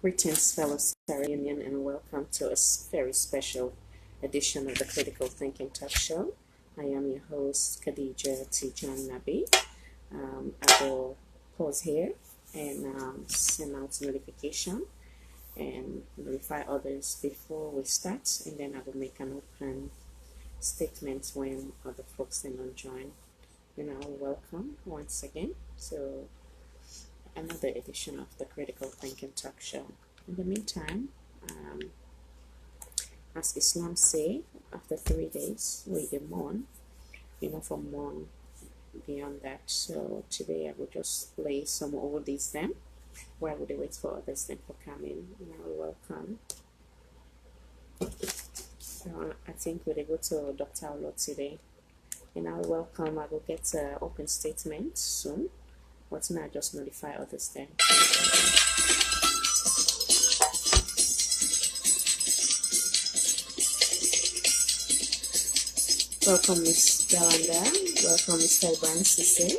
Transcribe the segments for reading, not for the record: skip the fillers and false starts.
Greetings, fellow Sierra Union, and welcome to a very special edition of the Critical Thinking Talk Show. I am your host, Khadija Tijan Nabi. I will pause here and send out notification and notify others before we start, and then I will make an open statement when other folks then will join. Welcome once again. So another edition of the Critical Thinking Talk Show. In the meantime, as Islam say, after 3 days, we mourn, from mourn beyond that. So today I will just play some oldies then, while we wait for others then for coming. Welcome. I think we'll go to Dr. Olo today. Welcome. I will get an open statement soon. What's not just notify others then. Welcome, Miss Galanda. Welcome, Mr. Ibrahim Sisse.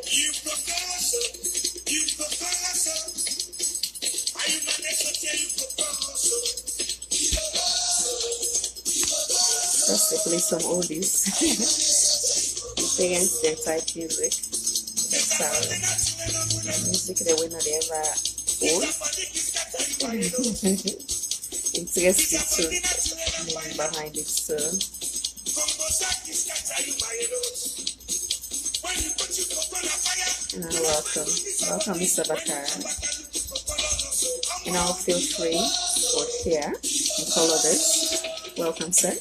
Just to play some oldies. Against the type music. So, music the way not ever old. Interesting too. Meaning behind it. So. Welcome, Mr. Bakar. Feel free to share and follow this. Welcome, sir.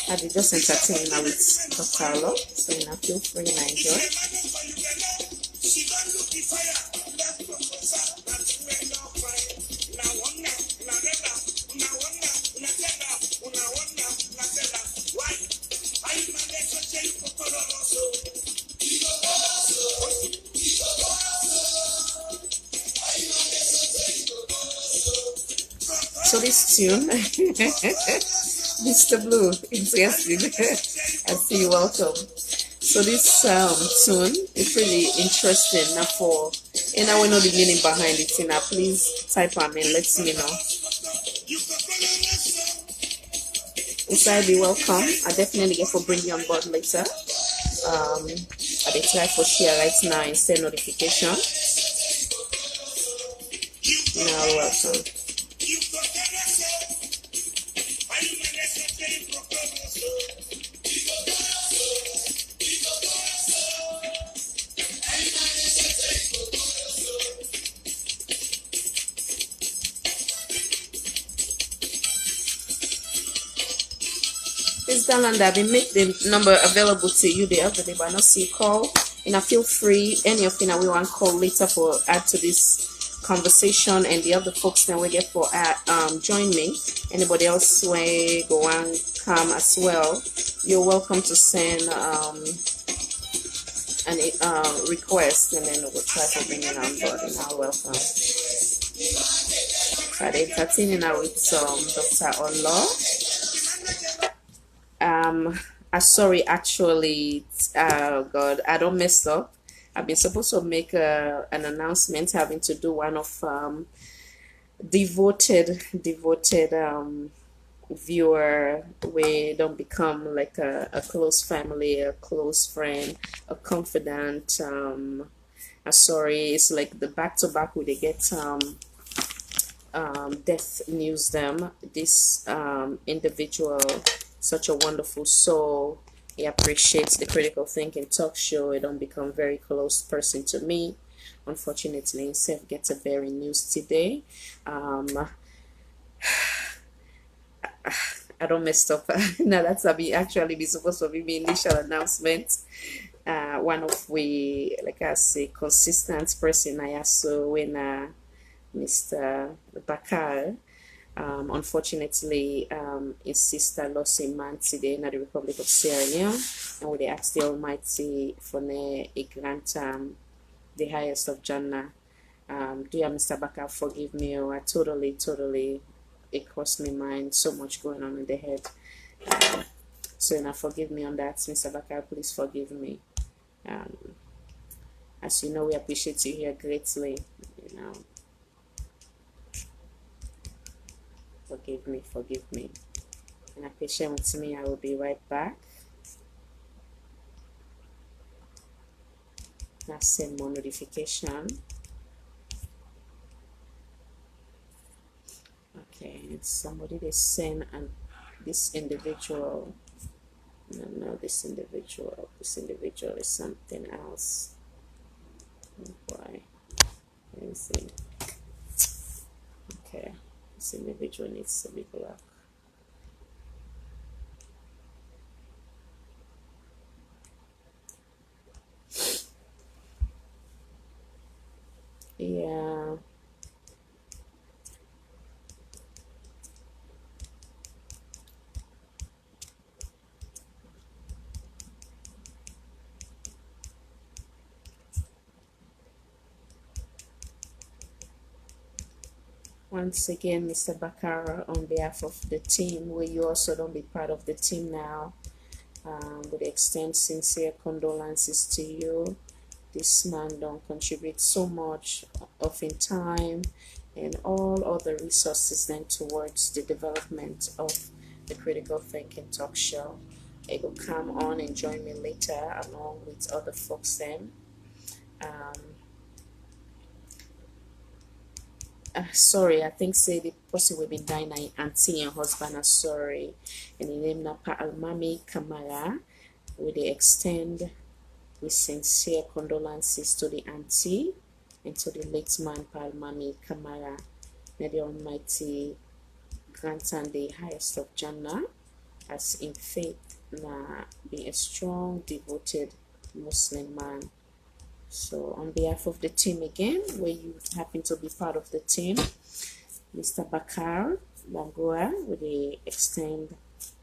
I did just entertain now with Dr. Olo, so feel free and enjoy. So this tune, Mr. Blue, interesting. I see you, welcome. So this tune is really interesting. Now we know the meaning behind it. Please type and let me know. Inside be welcome. I definitely get for bring you on board later. I dey try for share right now and send notification. Welcome. This Galanda, I will make the number available to you the other day, but I not see call. Feel free, any of you we want to call later for add to this conversation, and the other folks then we get for join me. Anybody else we go and come as well, you're welcome to send an request, and then we'll try to bring it on board. Welcome. So I'm entertaining now with Dr. Olo. Sorry, actually, God, I don't mess up. I've been supposed to make an announcement having to do one of devoted viewer. We don't become like a close family, a close friend, a confidant. Sorry, it's like the back-to-back where they get death news them. This individual, such a wonderful soul. He appreciates the Critical Thinking Talk Show. It don't become very close person to me. Unfortunately, himself gets a very news today. I don't mess up. No, that's actually be supposed to be my initial announcement. One of we, like I say, consistent person I also when Mr. Bakar. Unfortunately, his sister lost a man today in the Republic of Sierra Leone, and we ask the Almighty for a grant the highest of Jannah. Dear Mr. Bakar, forgive me. I totally, it crossed my mind. So much going on in the head. So now forgive me on that, Mr. Bakar. Please forgive me. As you know, we appreciate you here greatly. Forgive me. And are patient with me. I will be right back. Now send more notification. Okay, it's somebody they send, and this individual. No, this individual is something else. Why? Let me see. Okay, this individual needs to be blocked. Yeah. Once again, Mr. Bakara, on behalf of the team, will you also don't be part of the team now? Would extend sincere condolences to you. This man don't contribute so much of in time and all other resources then towards the development of the Critical Thinking Talk Show. It will come on and join me later along with other folks then. Sorry, I think say the person will be dying auntie and husband are sorry. And the name Napa Almami Kamara. We they extend with sincere condolences to the auntie and to the late man Palmami Kamara. May the Almighty grant and the highest of Jannah, as in faith na be a strong, devoted Muslim man. So on behalf of the team again, where you happen to be part of the team, Mr. Bakar Bangoa, we extend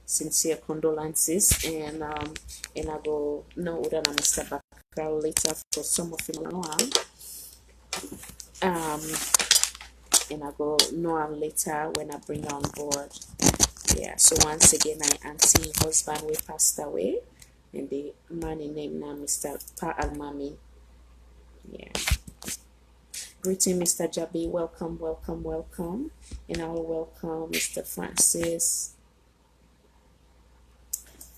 sincere condolences, and I go know that Mr. Bakar later for some of you know and I go know later when I bring on board. Yeah, so once again, I auntie husband we passed away, and the man named now Mr. Pa Almami. Yeah. Greeting, Mr. Jabi. Welcome. And I'll welcome Mr. Francis.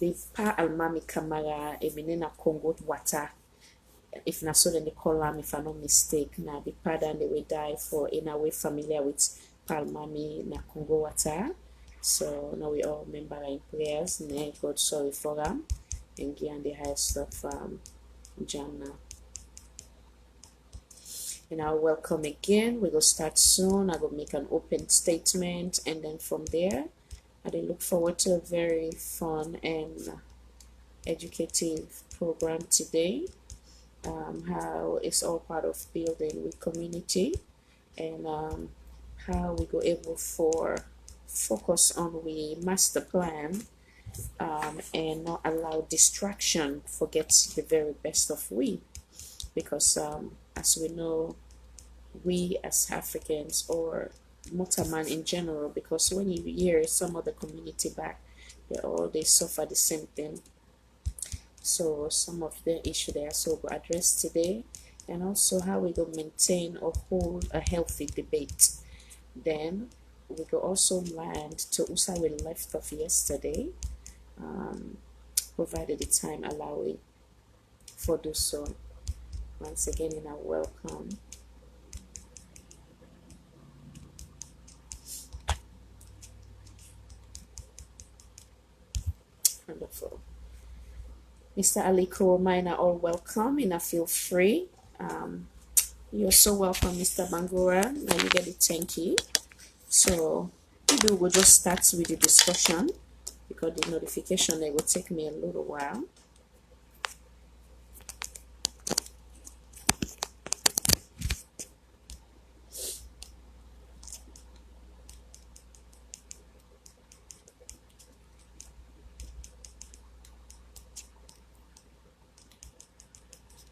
The Pa Almami Kamara, Eminena Congo water. If not so, then they call him, if I'm not mistaken. Now, the pardon they will die for, in a way familiar with Pa Almami na Congo water. So now we all remember in prayers. May God sorry for them and give the highest of Jannah. And I'll welcome again. We will start soon. I will make an open statement, and then from there, I look forward to a very fun and educative program today. How it's all part of building with community, and how we go able for focus on we master plan, and not allow distraction forget the very best of we, because as we know, we as Africans or Motaman in general, because when you hear some other community back, they suffer the same thing. So some of the issue there, so we'll address today, and also how we go maintain or hold a healthy debate. Then we go also land to USA we left off yesterday, provided the time allowing for do so. Once again, in our welcome. Wonderful. Mr. Ali Kuromina, all welcome, and I feel free. You're so welcome, Mr. Bangura. Now you get it, thank you. So maybe we'll just start with the discussion, because the notification it will take me a little while.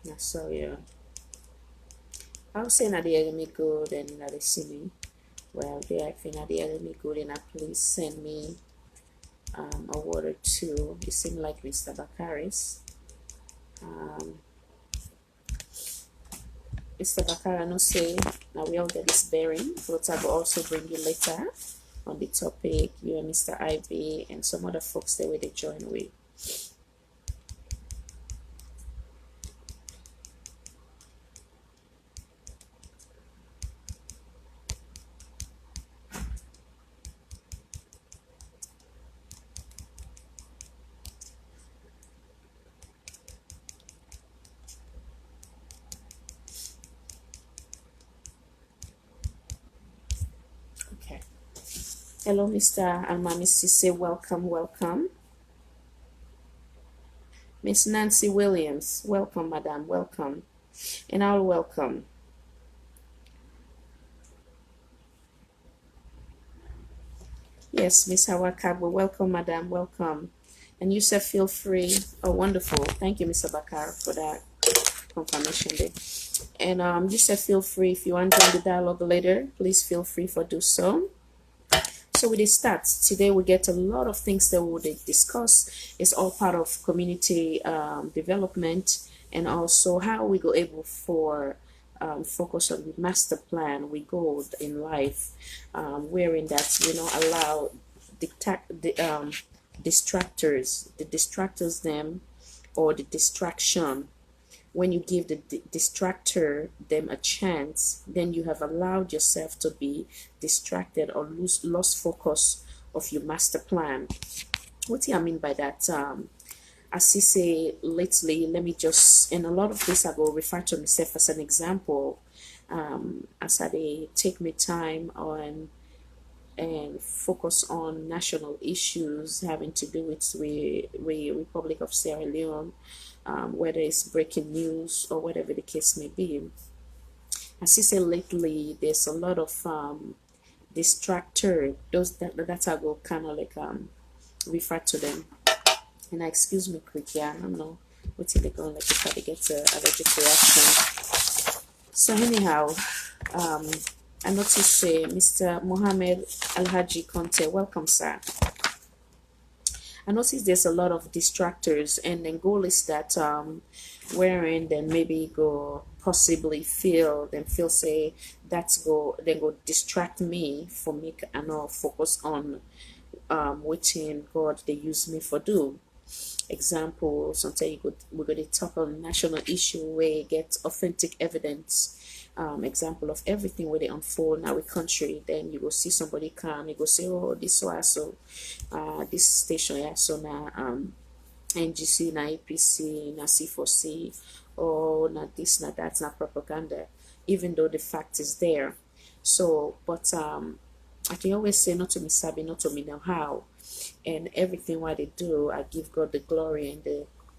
Yeah, so yeah. I'll say that they hear me good and that they see me. Well, they I think that they hear me good and please send me a word or two. You seem like Mr. Bakaris. Mr. Bakara no say now we all get this bearing, but I will also bring you later on the topic. You and Mr. Ivy and some other folks there where they join with. Okay. Hello, Mr. Almami Sise. Welcome, welcome. Miss Nancy Williams. Welcome, madam. Welcome. And I'll welcome. Yes, Miss Hawakabo. Welcome, madam. Welcome. And you said feel free. Oh, wonderful. Thank you, Mr. Bakar, for that confirmation there. And you said feel free if you want to join the dialogue later. Please feel free for do so. So with the stats today, we get a lot of things that we would discuss. It's all part of community development, and also how we go able for focus on the master plan we go in life, wherein that we don't allow the distractors them or the distraction. When you give the distractor them a chance, then you have allowed yourself to be distracted or lost focus of your master plan. What do I mean by that? As you say lately, let me just, and a lot of this I will refer to myself as an example. As I take my time on and focus on national issues having to do with the Republic of Sierra Leone, whether it's breaking news or whatever the case may be. As you say lately, there's a lot of distractor. Those that I will kind of like refer to them. And excuse me quickly, I don't know what they're going like if I get an allergic reaction. So anyhow, I noticed Mr. Mohammed Alhaji Conte. Welcome, sir. I noticed there's a lot of distractors, and then goal is that wherein then maybe go possibly feel say that's go then go distract me for me and not focus on waiting God they use me for do. Example, sometimes we're going to talk on national issue where you get authentic evidence. Example of everything where they unfold in our country, then you will see somebody come, you go say, oh, this so this station yeah, so now NGC, na APC, na C4C, or na this, na that's not propaganda, even though the fact is there. So, but I can always say, not to me sabi, not to me know how, and everything what they do, I give God the glory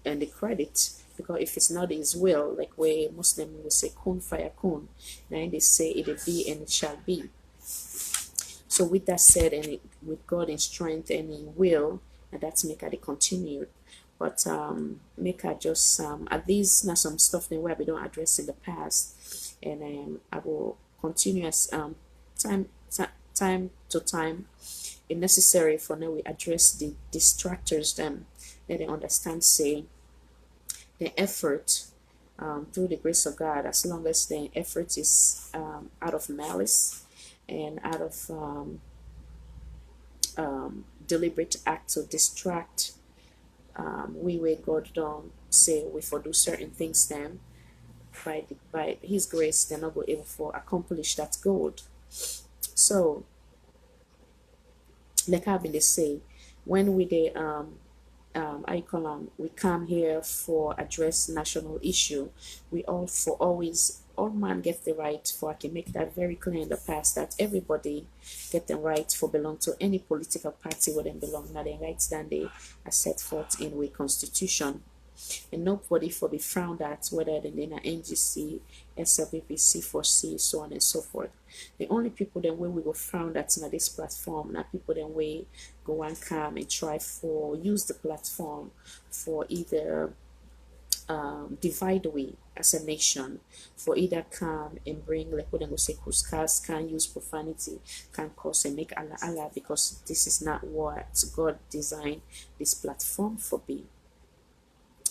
and the credit, because if it's not His will, like where Muslim will say kun fire kun, then they say it'll be and it shall be. So with that said, and with God in strength and in will, and that's make it continue. But make I just at least now some stuff that we don't address in the past, and I will continue as time to time it's necessary for now we address the distractors them, that they understand say the effort through the grace of God, as long as the effort is out of malice and out of deliberate act to distract, we where God don't say we for do certain things then by His grace they're not able to accomplish that goal. So like I've been say, when we they we come here for address national issue, we all for always all man get the right for I can make that very clear in the past that everybody get the right for belong to any political party where they belong, now the rights that they are set forth in we constitution. And nobody for be frowned at whether they're in a NGC, SLPP, C4C, so on and so forth. The only people then when we go frowned at in this platform, now people then we go and come and try for use the platform for either divide we as a nation for either come and bring like what I'm gonna say kuskas, can use profanity, can cause and make Allah Allah, because this is not what God designed this platform for be.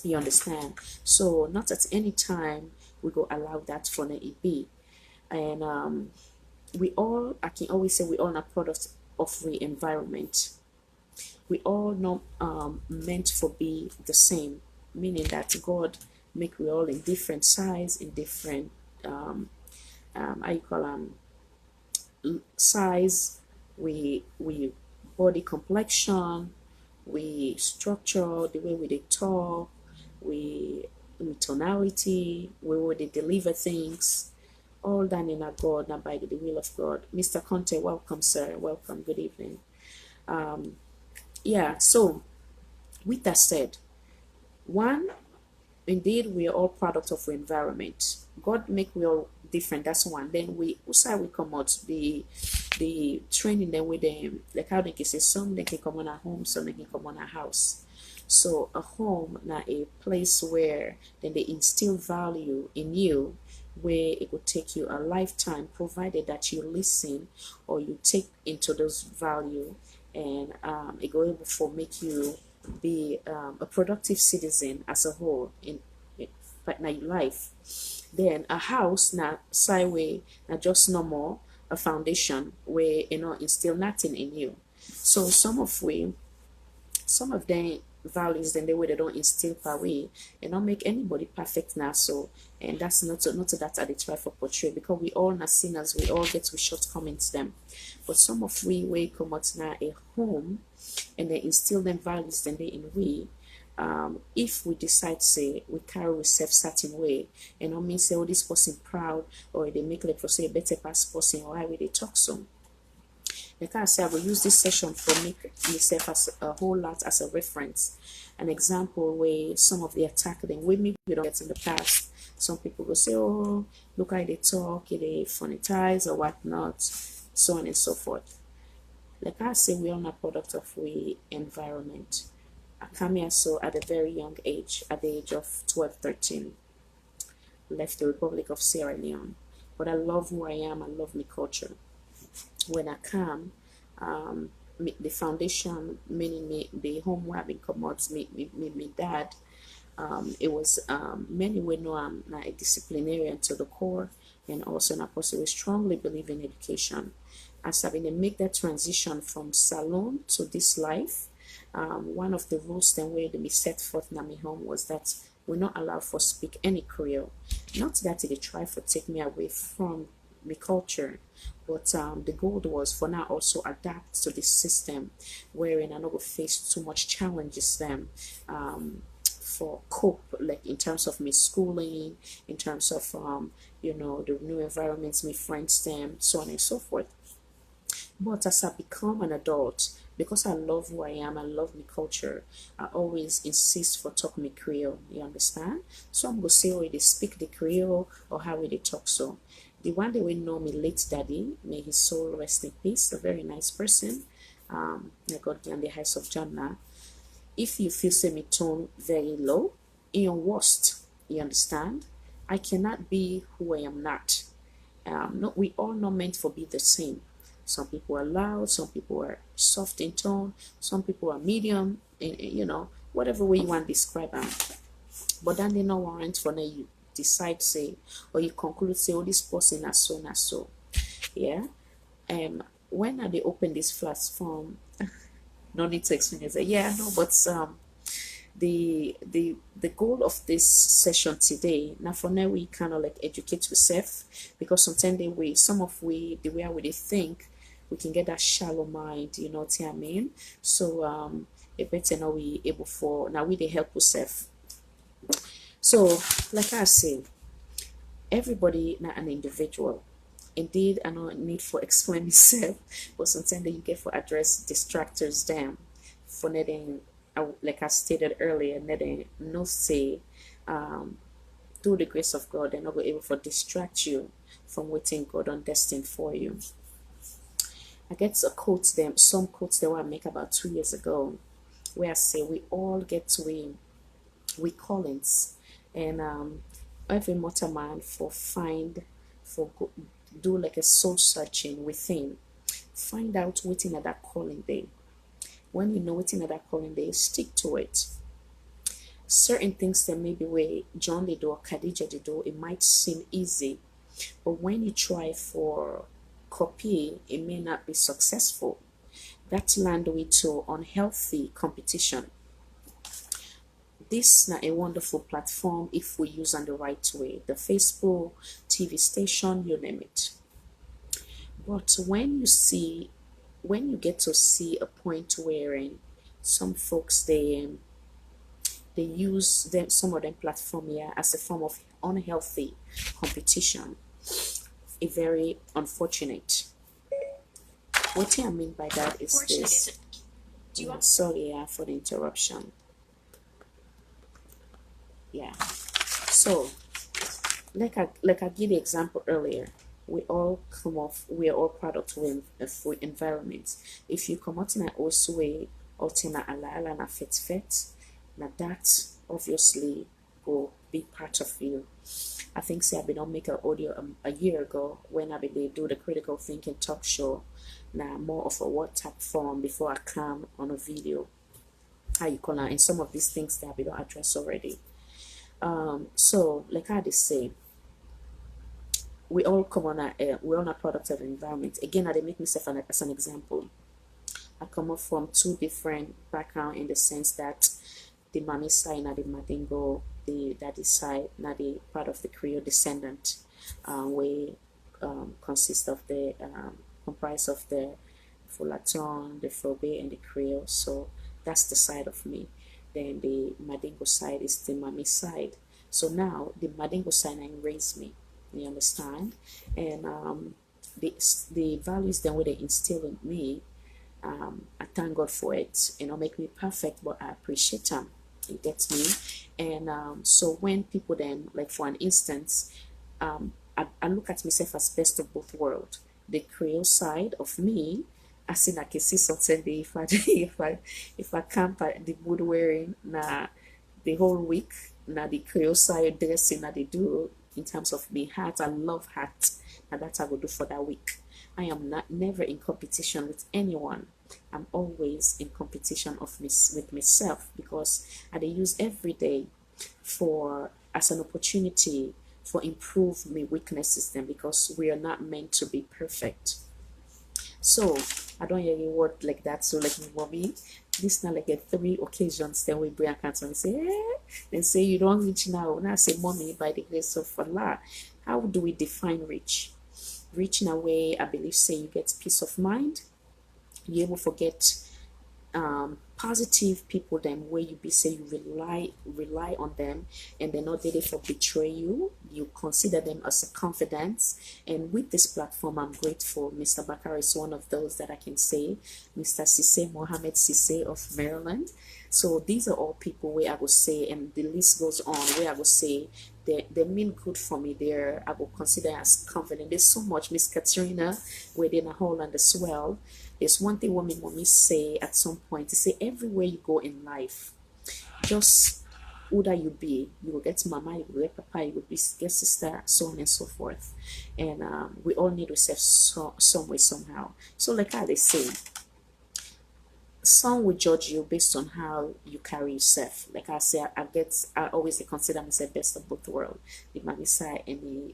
You understand? So not at any time we go allow that for it be. And we all, I can always say we all are products of the environment. We all not meant for be the same, meaning that God make we all in different size, in different how you call size, we body complexion, we structure, the way we they talk, we tonality, we way they deliver things, all done in a God, not by the will of God. Mr. Conte, welcome, sir. Welcome. Good evening. Yeah, so with that said, one, indeed we are all product of our environment. God make we all different, that's one. Then we outside we come out the training then with them, like how they can say some they can come on a home, some they can come on a house. So a home now a place where then they instill value in you, where it would take you a lifetime, provided that you listen or you take into those value, and it go able for make you be a productive citizen as a whole in but now your life. Then a house now sideway now just no more a foundation where instill nothing in you. So some of the values then the way they don't instill per way and not make anybody perfect now. So and that's not that I try for portray, because we all not sinners, we all get with shortcomings them. But some of we come out now a home and they instill them values then they in we. If we decide say we carry ourselves certain way, and not mean say oh this person proud, or they make like for say a better past person, or how they talk so. Like I say, I will use this session for make myself as a whole lot as a reference, an example where some of the attack them with me we don't get in the past. Some people will say, oh, look how they talk, they phonetize or whatnot, so on and so forth. Like I say, we are not product of we environment. I came here so at a very young age, at the age of 12, 13, left the Republic of Sierra Leone. But I love who I am, I love my culture. When I come, the foundation, meaning me, the home where I've been come out, me dad, it was many we know I'm not a disciplinarian to the core, and also a person who strongly believe in education. As I've been to make that transition from salon to this life, one of the rules then where they set forth in my home was that we're not allowed for speak any Creole. Not that they try for take me away from my culture, but the goal was for now also adapt to this system wherein I not face too much challenges them for cope, like in terms of me schooling, in terms of the new environments, me friends them, so on and so forth. But as I become an adult, because I love who I am, I love my culture, I always insist for talk me Creole. You understand? So I'm gonna say how they speak the Creole or how they talk so. The one that we know me late daddy, may his soul rest in peace, a very nice person. May God be on the heights of Jannah. If you feel say me tone very low, in your worst, you understand? I cannot be who I am not. We all not meant for be the same. Some people are loud, some people are soft in tone, some people are medium, whatever way you want to describe them. But then they no warrant for now you decide say, or you conclude say, oh, this person is so not so. Yeah. When they open this platform, no need to explain it. Yeah, no, but the goal of this session today now for now we kind of like educate yourself, because sometimes the way we think we can get that shallow mind, you know what I mean? So it better now we able for now we they help yourself. So like I say, everybody not an individual. Indeed, I don't need for explain myself, but sometimes you get for address distractors them for netting, like I stated earlier, netting no say through the grace of God, they're not able to distract you from waiting God on destined for you. I get a quote them, some quotes that I make about 2 years ago, where I say we all get we callings, and every mortal man do like a soul searching within. Find out waiting at that calling day. When you know waiting at that calling day, stick to it. Certain things that maybe where John did or Khadija did, it might seem easy, but when you try for copy, it may not be successful. That land way to unhealthy competition. This is not a wonderful platform if we use on the right way. The Facebook, TV station, you name it. But when you get to see a point wherein some folks they use them some of them platform here as a form of unhealthy competition, a very unfortunate. What I mean by that is this. Sorry, for the interruption. Yeah. So, like I gave the example earlier, we all we are all product of environment. If you come out in a also way, or in a ala na fit, now that obviously will be part of you. I think say I've been on make an audio a year ago when I been do the critical thinking talk show. Now more of a WhatsApp form before I come on a video. How you call it, and some of these things that I've been addressed already. So like I just say, we all come on we're on a product of the environment. Again, I did make myself as an example. I come up from two different background in the sense that the mommy side na the Madingo, the daddy side na the part of the Creole descendant, we consist of the comprise of the Fulton, the Frobe, and the Creole. So that's the side of me. Then the Madingo side is the mommy side. So now the Madingo side raised me. You understand? And the values then what they instill in me, I thank God for it. You know, make me perfect, but I appreciate them. It gets me. And so when people then, like for an instance, I look at myself as best of both worlds. The Creole side of me, I see I can see something if I if I camp at the wood wearing na the whole week, na the Creole side dressing that they do in terms of the hat. I love hat, and that's what I will do for that week. I am not never in competition with anyone. I'm always in competition with myself because I use every day for as an opportunity for improve my weaknesses then because we are not meant to be perfect. So I don't hear a word like that. So like mommy, this not like a 3 occasions then we bring a cancer and say, and say you don't reach now. Now I say mommy, by the grace of Allah. How do we define rich? Rich in a way I believe say you get peace of mind, you able to forget positive people then where you be say you rely on them and they're not there for betray you. You consider them as a confidence. And with this platform I'm grateful. Mr. Bakar is one of those that I can say. Mr. Sisse, Mohammed Sisse of Maryland. So these are all people where I would say, and the list goes on, where I would say they mean good for me. There I will consider as confident. There's so much. Miss Katrina within a hole and the swell. There's one thing women mommy say at some point. They say everywhere you go in life, just who that you be, you will get mama, you will get papa, you will be get sister, so on and so forth. And we all need to serve some way somehow. So like how they say, some will judge you based on how you carry yourself. Like I say, I always consider myself best of both worlds, the mommy side and the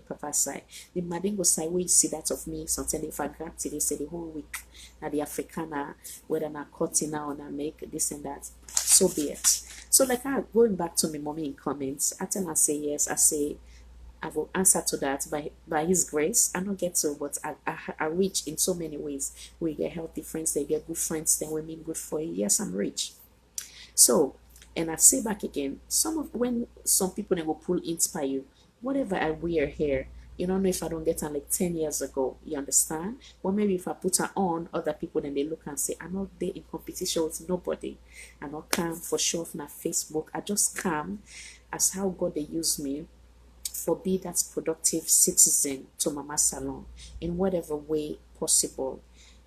papa side. The Madingo side, where you see that of me, something if I grab to they say the whole week, now the Africana, whether I'm cutting now and I make this and that, so be it. So like I going back to my mommy in comments, I tell her say yes, I say I will answer to that by His grace. I don't get to, but I reach in so many ways. We get healthy friends, they get good friends, then we mean good for you. Yes, I'm rich. So, and I say back again, when some people then will pull inspire you, whatever I wear here, you don't know if I don't get on like 10 years ago, you understand? Or maybe if I put her on, other people then they look and say, I'm not there in competition with nobody. I'm not calm for sure on Facebook. I just calm as how God they use me for be that productive citizen to Mama Salon in whatever way possible.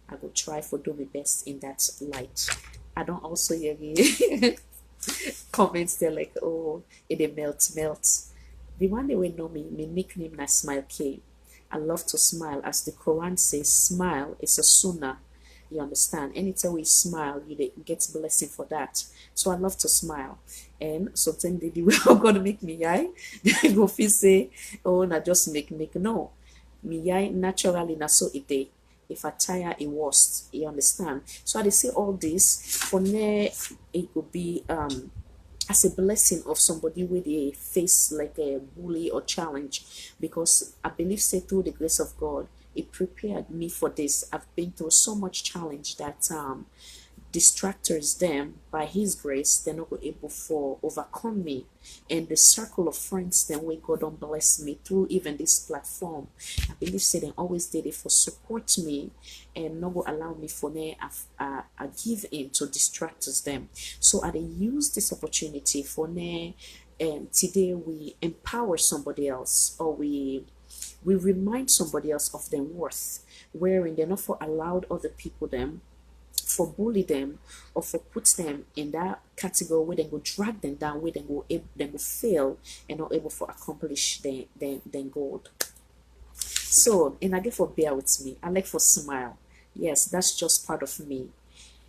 I will try for do my best in that light. I don't also hear comments there like, oh, it melt. The one they will know me, my nickname na Smile K. I love to smile. As the Quran says, smile is a sunnah. You understand? Anytime we smile, you get blessing for that. So I love to smile. And sometimes they will gonna make me eye. They go feel say, oh, na just make. No. Me eye naturally na so it dey. If I tire it worst. You understand? So I say all this for ne it could be as a blessing of somebody with a face like a bully or challenge, because I believe say through the grace of God it prepared me for this. I've been through so much challenge that distractors them by his grace they're not able for overcome me, and the circle of friends then we God don't bless me through even this platform. I believe say they always did it for support me and not go allow me for ne I give in to distractors them. So I use this opportunity for ne, and today we empower somebody else, or we remind somebody else of their worth, wherein they're not for allowed other people them for bully them, or for put them in that category where they go drag them down, where they go fail and not able to accomplish their goal. So, and again for bear with me, I like for smile. Yes, that's just part of me.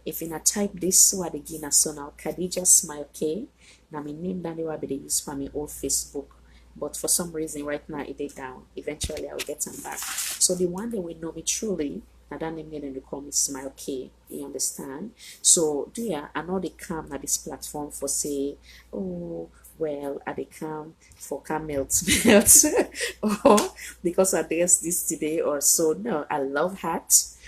If in a type this so at again so now Khadija Smile K, now my name that they will be use for my old Facebook. But for some reason right now it is down. Eventually I will get them back. So the one that will know me truly, now that name then they call me Smile K. You understand? So yeah, I know they come at this platform for say, oh well, I they come for melt or because I guess this today or so. No, I love hats,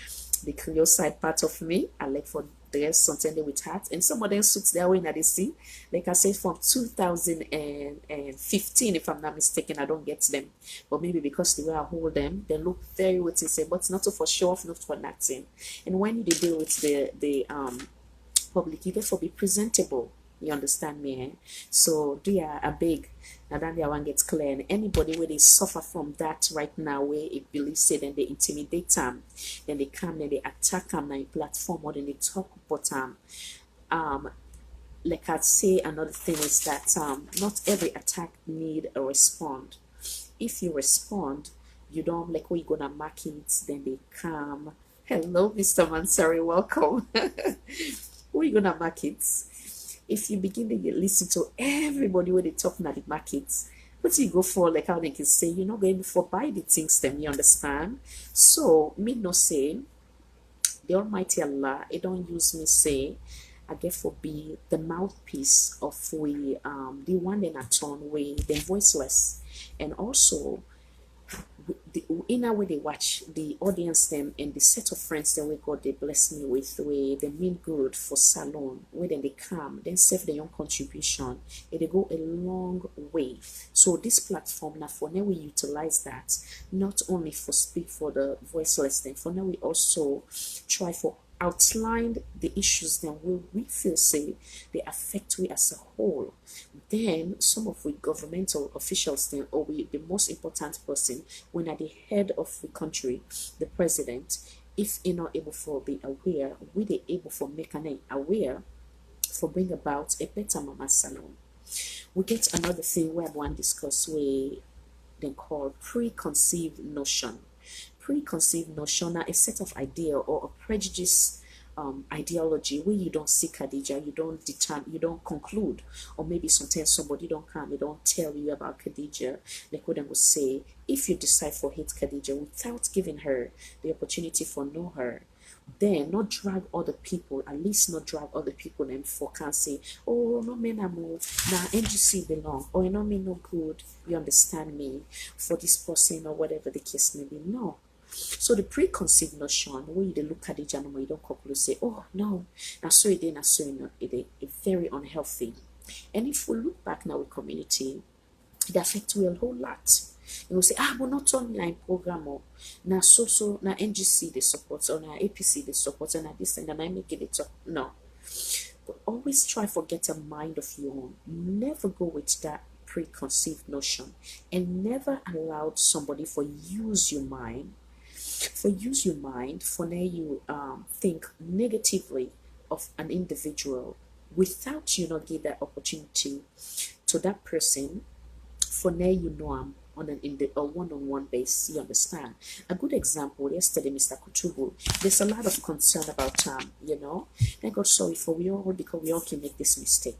the Creole side part of me. I like for dress something with hats, and some of them suits their way that they see. Like I said, from 2015, if I'm not mistaken, I don't get them, but maybe because the way I hold them, they look very what you say, but not for show off, not for nothing. And when you deal with the public, you therefore be presentable. You understand me? Eh? So do ya a big now that the one gets clear, and anybody where they suffer from that right now, where it believes say then they intimidate them, then they come, then they attack them on platform, or then they talk about um like I'd say another thing is that not every attack need a respond. If you respond, you don't like where you gonna mark it, then they come. Hello, Mr. Mansari, welcome. Who are you gonna mark it? If you begin to listen to everybody when they talking at the markets, what do you go for? Like how they can say, you're not going for buy the things them, you understand? So me no say the Almighty Allah, it don't use me say I get for be the mouthpiece of we the one in a tone way, the voiceless, and also the inner way they watch the audience them and the set of friends that we God they bless me with, way they mean good for salon, where then they come then save their own contribution, and they go a long way. So this platform now for now we utilize that not only for speak for the voiceless thing, for now we also try for outline the issues then we feel say they affect we as a whole. Then some of we governmental officials then, or we the most important person when at the head of the country, the president, if you're not able for be aware, we they able for make an aware for bring about a better mama salon. We get another thing where one discuss we then call preconceived notion. Preconceived notion are a set of idea or a prejudice ideology where you don't see Khadija, you don't determine, you don't conclude, or maybe sometimes somebody don't come, they don't tell you about Khadija. Like what I would say, if you decide for hate Khadija without giving her the opportunity for know her, then not drag other people, at least not drag other people and for can say, oh no me na mo na NGC belong, or you know me no good, you understand me for this person or whatever the case may be. No. So the preconceived notion when you look at it and you don't conclude say, oh no, now so it na so it very unhealthy. And if we look back now with community, it affects we a whole lot. You will say, but not online program or na so na NGC they support or na APC they support and na this and I make it up. No. But always try for get a mind of your own. Never go with that preconceived notion, and never allow somebody for use your mind for now you think negatively of an individual without you not give that opportunity to that person for now you know I'm on an in the a one-on-one base, you understand. A good example yesterday, Mr. Kutubu, there's a lot of concern about thank God sorry for we all, because we all can make this mistake.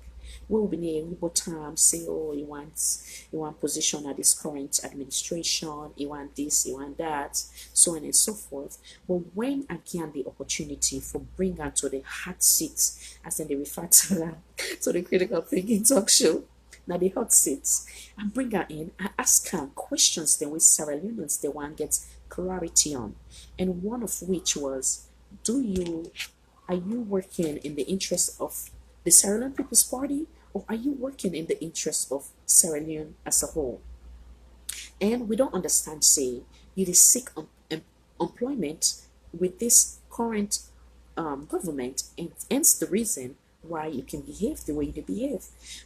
We will be near Igbo time say, oh, you want position at this current administration, you want this, you want that, so on and so forth. But when again the opportunity for bring her to the hot seats, as in they refer to that, to the critical thinking talk show, now the hot seats, and bring her in and ask her questions then with Sarah Leone's the one gets clarity on. And one of which was, are you working in the interest of the Sierra Leone People's Party, or are you working in the interest of Sierra Leone as a whole? And we don't understand, say, you seek employment with this current government, and hence the reason why you can behave the way you behave.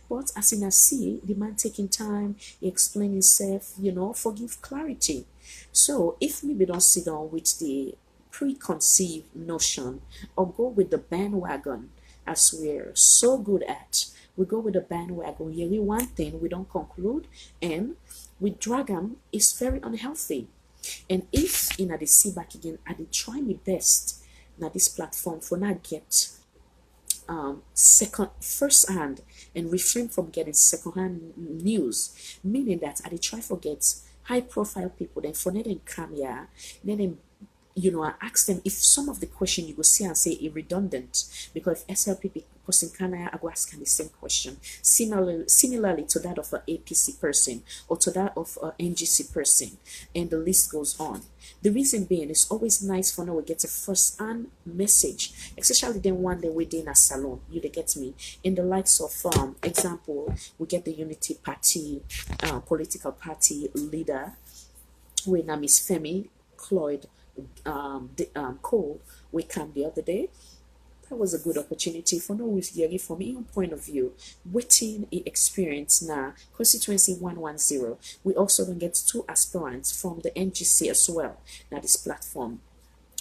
But as in I see, the man taking time, he explain himself, forgive clarity. So if maybe don't sit down with the preconceived notion or go with the bandwagon, as we're so good at, we go with the bandwagon, really one thing we don't conclude, and we drag them is very unhealthy. And if they see back again, I did try my best now this platform for not get second first hand and refrain from getting second hand news, meaning that I did try for get high profile people, then for them come here, then I ask them if some of the question you go see and say it redundant, because if SLPP person can I go ask the same question similarly to that of an APC person or to that of an NGC person, and the list goes on. The reason being, it's always nice for now we get a first hand message, especially then one day within a salon, you get me, in the likes of example, we get the Unity Party political party leader when Miss Femi Cloyd Cole we come the other day. That was a good opportunity for no with Yeri from your point of view. Waiting experience now, constituency 110. We also don't get two aspirants from the NGC as well. Now this platform.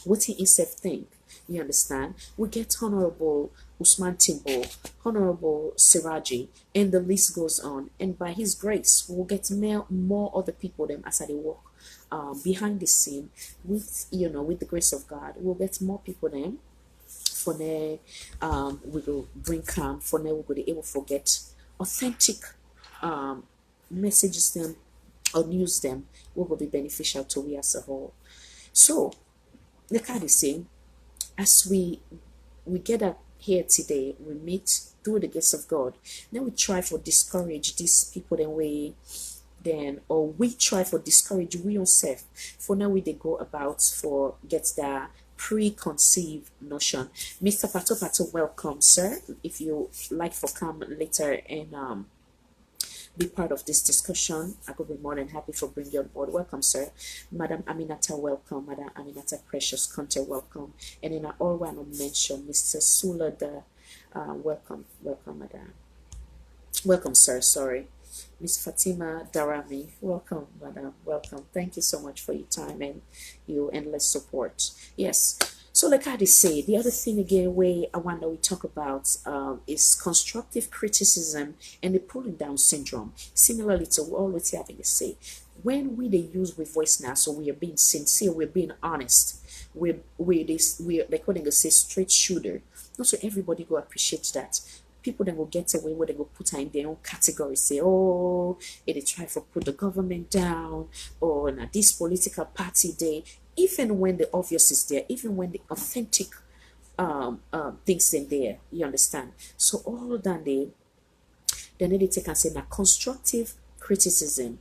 What he himself think, you understand? We get Honorable Usman Timbo, Honorable Siraji, and the list goes on. And by his grace, we'll get more other people them as they work behind the scene with with the grace of God. We'll get more people them. For now, we will bring calm. For now, we will be able to get authentic messages them or news them. What will be beneficial to we as a whole. So, the card is saying, as we gather here today, we meet through the grace of God. Then we try for discourage these people. Or we try for discourage we ourselves. For now, we they go about for get the preconceived notion. Mr. Pato Pato, welcome, sir. If you like for come later and be part of this discussion, I could be more than happy for bringing you on board. Welcome, sir. Madam Aminata, welcome. Madam Aminata Precious Conte, welcome. And in I all want to mention Mr. Sula, welcome, madam. Welcome, sir. Sorry. Miss Fatima Darami, welcome, madam. Welcome. Thank you so much for your time and your endless support. Yes. So like I did say, the other thing again where I want that we talk about is constructive criticism and the pulling down syndrome. Similarly to all what having to say. When we they use with voice now, so we are being sincere, we're being honest. We're like what they say straight shooter. Not so everybody go appreciate that. People then will get away where they go put her in their own category, say, oh, they try to put the government down, or now this political party day, even when the obvious is there, even when the authentic things in there, you understand? So all that they take and say now constructive criticism.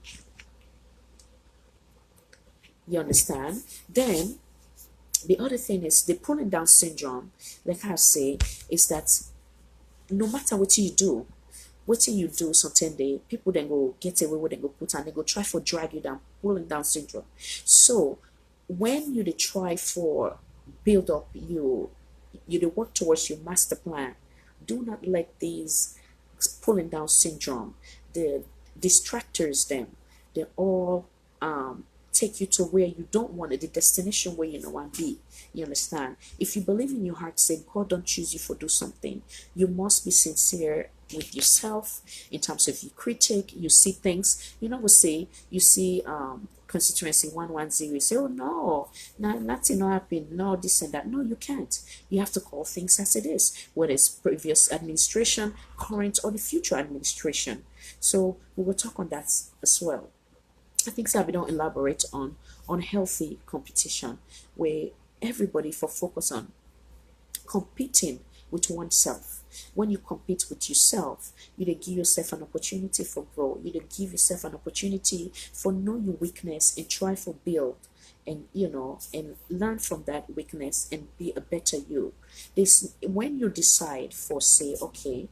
You understand? Then the other thing is the pulling down syndrome, like I say, is that no matter what you do certain day, people then go get away with they go put and they go try for drag you down, pulling down syndrome. So when you try for build up you work towards your master plan, do not let these pulling down syndrome, the distractors them, they all take you to where you don't want it, the destination where you don't want to be. You understand? If you believe in your heart, say God don't choose you for do something, you must be sincere with yourself in terms of you critic, you see things, we say, you see constituency 110, you say, oh no, nothing not happened, no, this and that. No, you can't. You have to call things as it is, whether it's previous administration, current, or the future administration. So we will talk on that as well. I think so we don't elaborate on healthy competition where everybody for focus on competing with oneself. When you compete with yourself, you dey give yourself an opportunity for growth. You dey give yourself an opportunity for know your weakness and try for build and and learn from that weakness and be a better you. This when you decide for say, okay,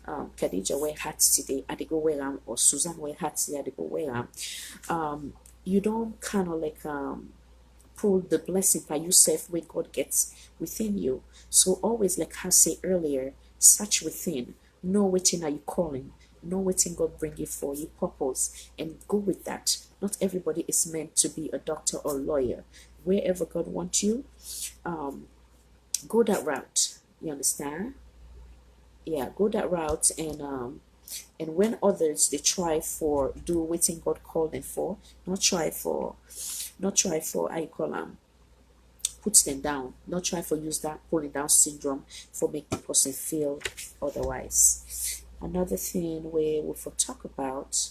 Khadija wear hats today, I dey go wear them, or Susan wear hats today, I dey go wear them. You don't kind of like pull the blessing by yourself where God gets within you. So always, like I said earlier, search within, know what are you calling, know what God bring you for, you purpose, and go with that. Not everybody is meant to be a doctor or lawyer. Wherever God wants you, go that route. You understand? Yeah, go that route, and when others they try for do what God called them for, not try for I call them puts them down. Not try for use that pulling down syndrome for make the person feel otherwise. Another thing we will talk about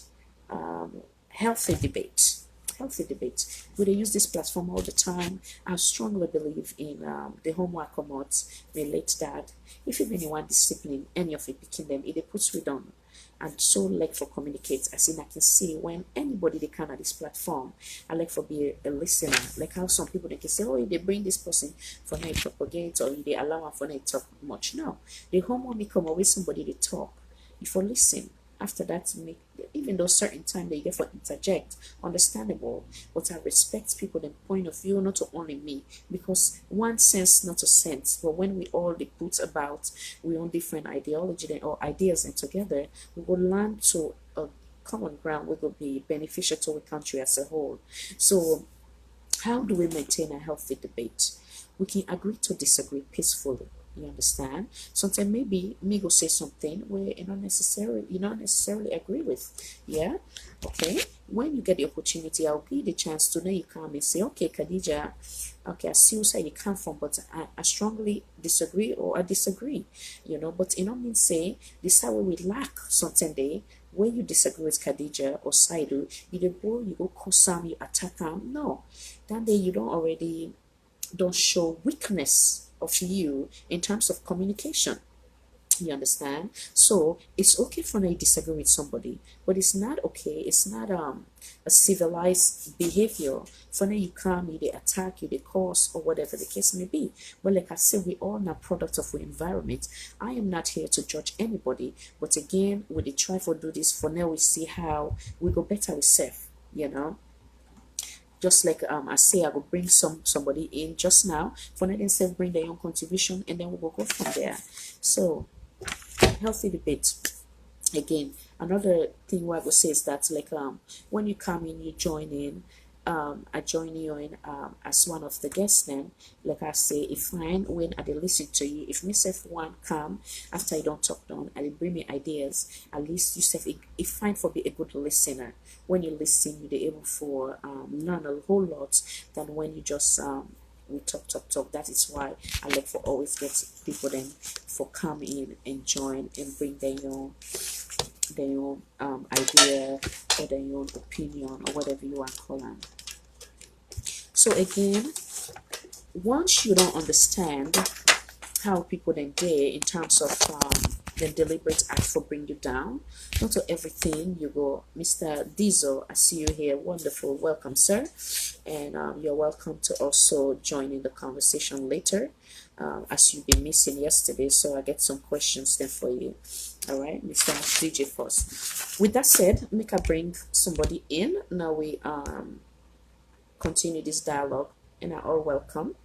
healthy debate. Healthy debate. We use this platform all the time. I strongly believe in the homework commotes, relate that. If you've anyone discipline, any of it picking them, it puts we down. And so like for communicate, as in I can see when anybody they can at this platform, I like for be a listener. Like how some people they can say, oh, if they bring this person for me to propagate, or if they allow her for me to talk much. No. The homework become always somebody to talk. If you listen, after that make even though certain time they get for interject, understandable, but I respect people the point of view, not only me, because one sense not a sense, but when we all they put about we own different ideology or ideas and together we will learn to a common ground we will be beneficial to the country as a whole. So how do we maintain a healthy debate? We can agree to disagree peacefully. You understand? Sometimes maybe me go say something where you not necessarily agree with. Yeah? Okay. When you get the opportunity, I'll give you the chance to know you come and say, okay, Khadija, okay, I see where you come from, but I strongly disagree or I disagree. But mean say this how we lack something day when you disagree with Khadija or Saidu, you go call some, you attack them. No. That day you don't show weakness of you in terms of communication. You understand? So it's okay for me to disagree with somebody, but it's not okay. It's not a civilized behavior for now you come, you they attack, you they cause, or whatever the case may be. But like I said, we all are products of our environment. I am not here to judge anybody, but again, we they try to do this for now. We see how we go better with self. Just like I say, I will bring somebody in just now. For now, themselves bring their own contribution, and then we will go from there. So healthy debate. Again, another thing what I would say is that like when you come in, you join in. I join you in as one of the guests. Then, like I say, if fine when I dey listen to you, if myself one come after I don't talk down, I dey bring me ideas. At least you self, it fine for be a good listener. When you listen, you dey able for learn a whole lot than when you just we talk. That is why I like for always get people then for come in and join and bring their own idea or their own opinion or whatever you want to call them. So again, once you don't understand how people then day in terms of the deliberate act for bring you down, not to everything you go, Mr. Diesel, I see you here, wonderful, welcome sir, and you're welcome to also join in the conversation later, as you've been missing yesterday, so I get some questions then for you. All right, Mr. DJ first. With that said, make I bring somebody in. Now we continue this dialogue, and are all welcome.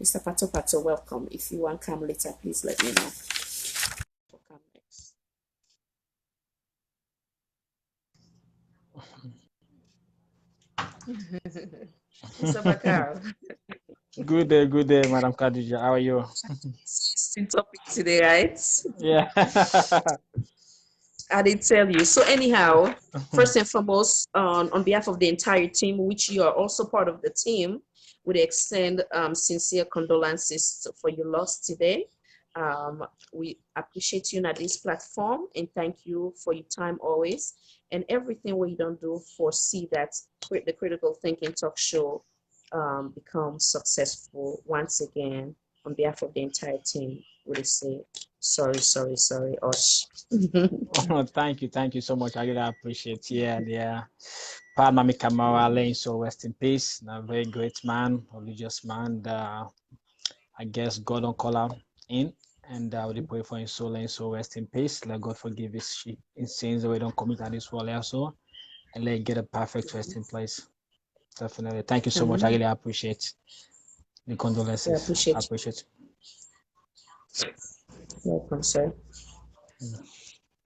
Mr. Pato Pato, welcome. If you want to come later, please let me know. Come next. Mr. Bakar. Good day, Madam Khadija. How are you? interesting topic today, right? Yeah. I did tell you. So anyhow, first and foremost, on behalf of the entire team, which you are also part of the team, we extend sincere condolences for your loss today. We appreciate you at this platform and thank you for your time always and everything we don't do foresee that the critical thinking talk show becomes successful once again. On behalf of the entire team, we say sorry, sorry, sorry, Osh. Oh, thank you so much. I really appreciate. Yeah, yeah. Pat Mami Kamara Lane, so rest in peace. A very great man, religious man. I guess God don't call out in, and we pray for his soul and so rest in peace. Let God forgive his sins that we don't commit at this world also, and let get a perfect rest in place. Definitely. Thank you so much. I Mhm. really appreciate the We condolences. I appreciate appreciate. you. Welcome, sir. Mm.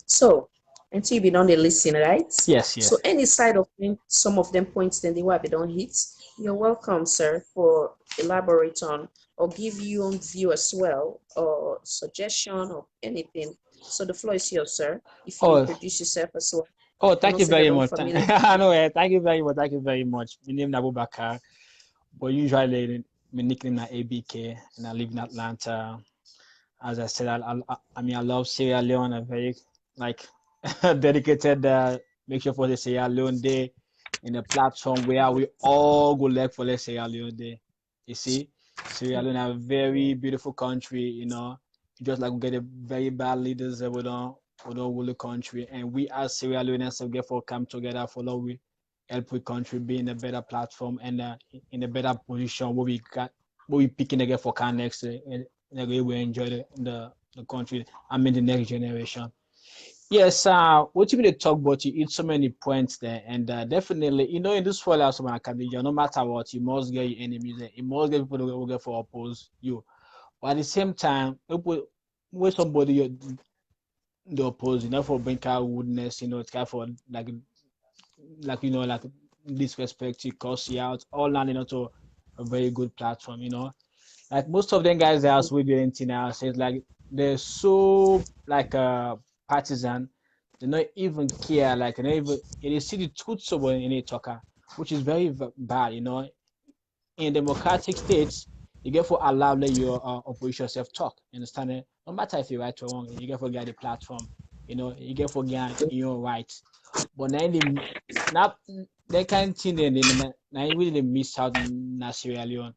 So, until you be done the listen, right? Yes, So, yes. any side of them, some of them points, then they will be done hit. You're welcome, sir, for elaborate on or give you own view as well, or suggestion or anything. So, the floor is yours, sir. If you Oh, introduce yourself as well, oh, I thank know you say they very don't much. familiar. I know it. Thank you very much. Thank you very much. My name is Abu Bakar, but usually my nickname is ABK, and I live in Atlanta. As I said, I mean, I love Sierra Leone. I'm very like dedicated. Make sure for the Sierra Leone Day in a platform where we all go like for the Sierra Leone Day. You see, Sierra Leone is a very beautiful country. You know, just like we get a very bad leaders that we don't rule the country, and we as Sierra Leoneans we get for come together for love we help the country be in a better platform and in a better position where we got where we picking again for can next. Like we will enjoy the country. I mean the next generation. Yes, what you mean to talk about you eat so many points there, and definitely, in this world as my Khadija, no matter what, you must get your enemies there. You must get people who will get for oppose you. But at the same time, people when somebody the oppose, for bring out woodness, it's kind for like disrespect you, curse you out, all landing onto a very good platform, like most of them guys that are with the internet says like they're so like partisan, they don't even care, like they even they see the truth so in a talker, which is very bad, in democratic states, you get for allow let your opposition self talk. You understand it? No matter if you're right or wrong, you get for get the platform. You get for get your rights. But now now they can't think they really miss out in Sierra Leone.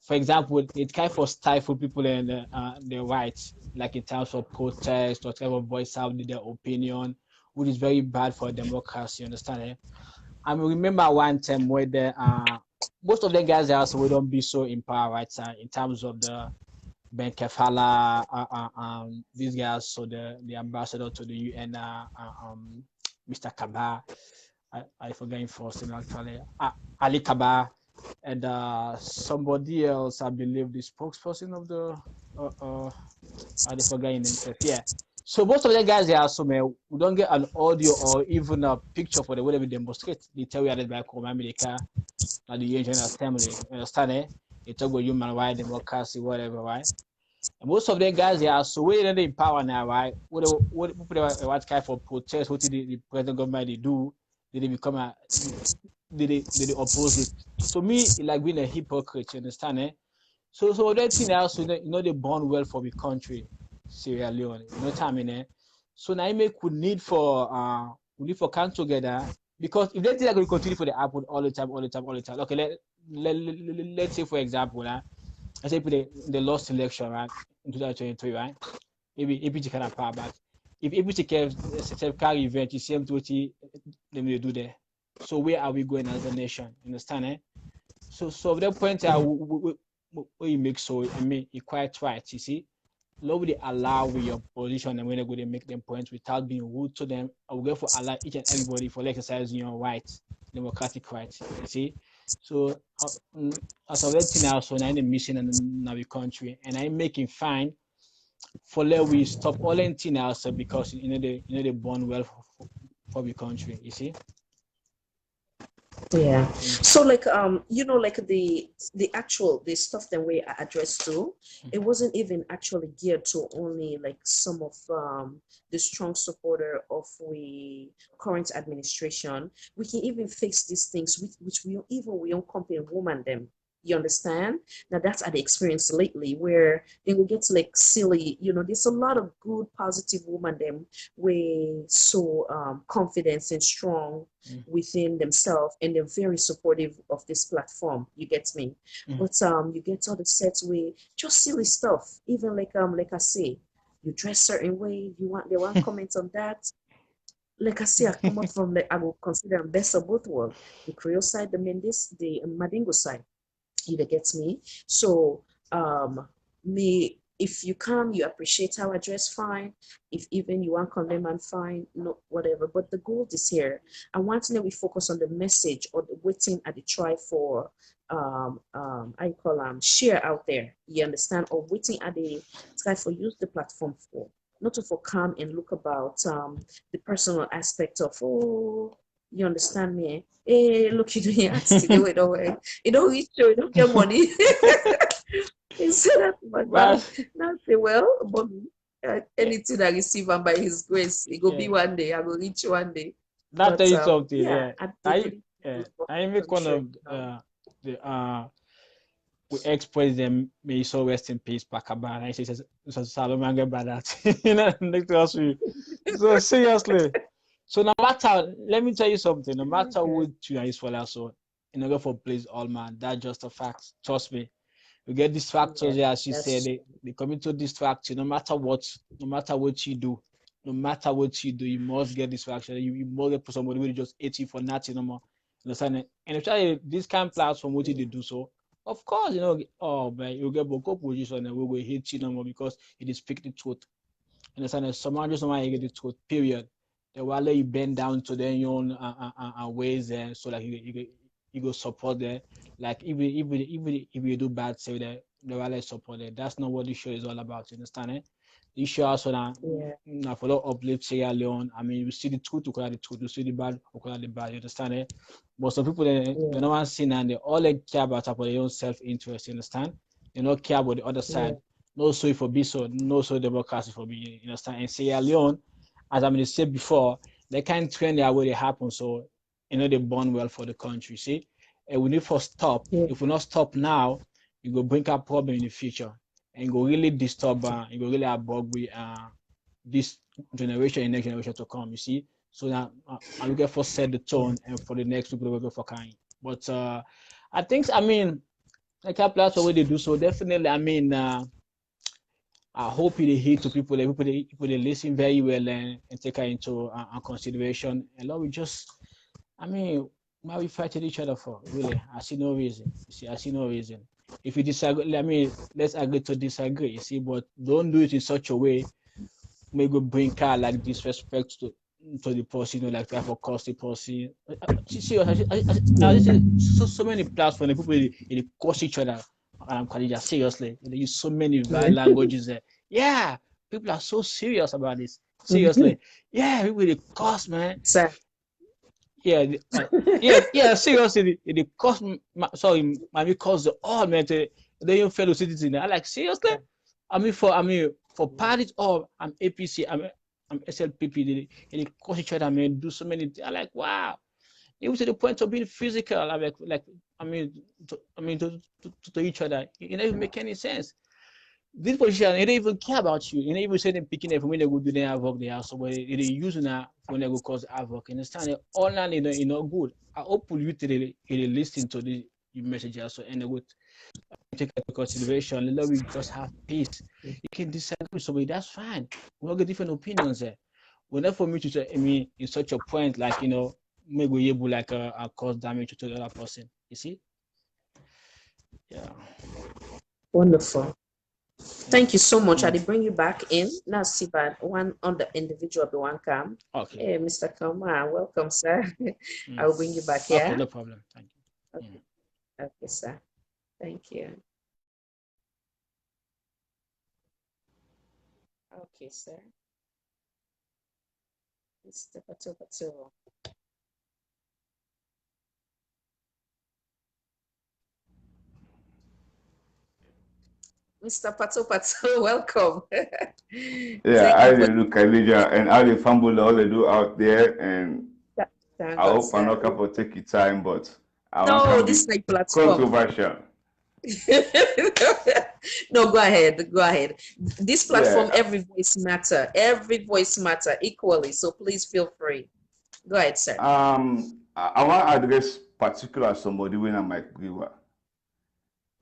For example, it kind of stifle people and their rights, like in terms of protest or kind of voice out their opinion, which is very bad for democracy. You understand it? I mean, remember one time where most of the guys also we don't be so in power, right? In terms of the Ben Kefala, these guys, so the ambassador to the UN, Mr. Kaba, I forget his first name actually, Ali Kaba, and somebody else, I believe, the spokesperson of the, I forget himself, yeah. So most of the guys they are so man, we don't get an audio or even a picture for the whatever they demonstrate. They tell you that by America, at the Asian Assembly, you understand it? They talk about human rights, democracy, whatever, right? And most of them guys they are so way in power now, right? What kind of protest? What did the president government they do? Did they become a did they oppose it? So me, it like being a hypocrite, you understand it? So that thing else, they born well for the country, Sierra Leone. You know what I mean? Eh? So now make we need for come together because if they think that we continue for the happen all the time, all the time, all the time. Okay, let's say for example, let's say the lost election, right, in 2023, right? Maybe APG can have power back. If APG can carry event, you see them to what they will do there. So where are we going as a nation? Understand? Eh? So at that point, we make so I mean, you quite right. You see, nobody allow with your position and when they're going to make them points without being rude to them. I will go for allow each and everybody for exercising your rights, democratic rights. You see, so as of that thing also, I'm mission in our country, and I'm making fine for let we stop all anything else because they born well for the country. You see. Yeah. Mm, So like like the actual the stuff that we addressed to, it mhm, wasn't even actually geared to only like some of the strong supporter of we current administration. We can even fix these things which we even we don't compare woman them. You understand? Now that's at the experience lately where they will get like silly, there's a lot of good positive woman them way so confident and strong mm, within themselves and they're very supportive of this platform. You get me? mm. But you get all the sets with just silly stuff. Even like I say, you dress certain way, you want they want comment on that. Like I say, I come out from like I will consider best of both worlds. The Creole side, the Mendes, the Madingo side. You get me? So me if you come, you appreciate how I dress, fine. If even you want condemn and fine, no whatever. But the goal is here. I want to know we focus on the message or the waiting at the try for I call share out there. You understand? Or waiting at the try for use the platform for not to for come and look about the personal aspect of you understand me? Hey, look, you doing artist, they wait away. You don't reach you don't get money. He said that, but But now say, well, but anything I receive and by his grace, it will be yeah, one day. I will reach one day. that tell But you something. yeah, Yeah, at the I really yeah, good for I the make one country, of the we ex-president, may he so rest in peace, Pakaba. I say, Salomon Badat. You know, next to us, so seriously. So no matter, let me tell you something. No matter Okay. what you are useful, so in order for please all man, that's just a fact. Trust me. You get distractors, Yeah, yeah, as you said, that's they come into distract you. No matter what you do, no matter what you do, you must get distraction. You must get somebody who just hate you for nothing no more. Understand it? And if you this kind of platform, what true. they do so, of course, oh man, you get boko position and we will hate you no more because it is speak the truth. Understand it? Someone just want to get the truth, period. They will let you bend down to their own ways and so like you go support them. Like even if you do bad, say that they will let support it. That's not what this show is all about. You understand it? This show also Yeah, now for lot uplift Sierra Leone. I mean, you see the truth, you call the truth. You see the bad, you call the bad. You understand it? But some people they yeah, don't want to see and they all they care about for their own self interest. You understand? They don't care about the other yeah, side. No so for be so, no so democracy for be. You understand? And Sierra Leone, as I mean, said before, they can't trend their way they happen. So they born well for the country. See, and we need to stop. yeah, If we not stop now, it will bring up problem in the future and go really disturb. It go really abog with this generation and next generation to come. You see, so that I'm looking for set the yeah. tone and for the next people to go for kind. But I think I mean like a platform where they do so definitely. I mean. I hope they hear to people, people they listen very well and take her into consideration. And Lord, we just, I mean, why we fighting each other for? Really, I see no reason. You see, I see no reason. If you disagree, I mean, let's agree to disagree. You see, but don't do it in such a way maybe bring car like disrespect to the person, like try for cost the person. See, I Yeah. see so many platforms, people they curse each other. Khadija, seriously, they use so many Yeah. vile languages there. Yeah, people are so serious about this. Mhm. Seriously, yeah, people they curse, man. So, Yeah, yeah. Seriously, they curse. Sorry, mommy calls the all man. They even fellow citizen. I like seriously. I mean, for parties, oh, I'm APC, I'm SLPP. They cause each other, man, do so many things. I like, wow. Even to the point of being physical, like to each other. It doesn't even make any sense. This position, they don't even care about you. You don't even say them picking up when they go do their havoc they are so but they using that when they go cause havoc. You understand? All that good. I hope you they listen to the messages so and they would take into consideration. Let we just have peace. You can disagree with somebody, that's fine. We all get different opinions there. But not for me to say, I mean, in such a point, like, maybe we able like cause damage to the other person. You see? Yeah. wonderful. Mm. Thank you so much. I Mm. did bring you back in. Now, see, but one on the individual, the one come. Okay. Hey, Mr. Kama, welcome, sir. I Mm. will bring you back, Okay, yeah? no problem. Thank you. Mm. Okay, okay, sir. Thank you. Okay, sir. Mr. Pato Pato. Mr. Pato Pato, welcome. Yeah, Thank I you for look Khadija and all the fumble all they do out there, and thank I God, hope I'm sir. not going to take your time, but I want No, to this is be my platform. controversial. No, go ahead. Go ahead. This platform, Yeah, every voice matter. Every voice matter equally. So please feel free. Go ahead, sir. I want to address particular somebody when I'm Mike Brewer.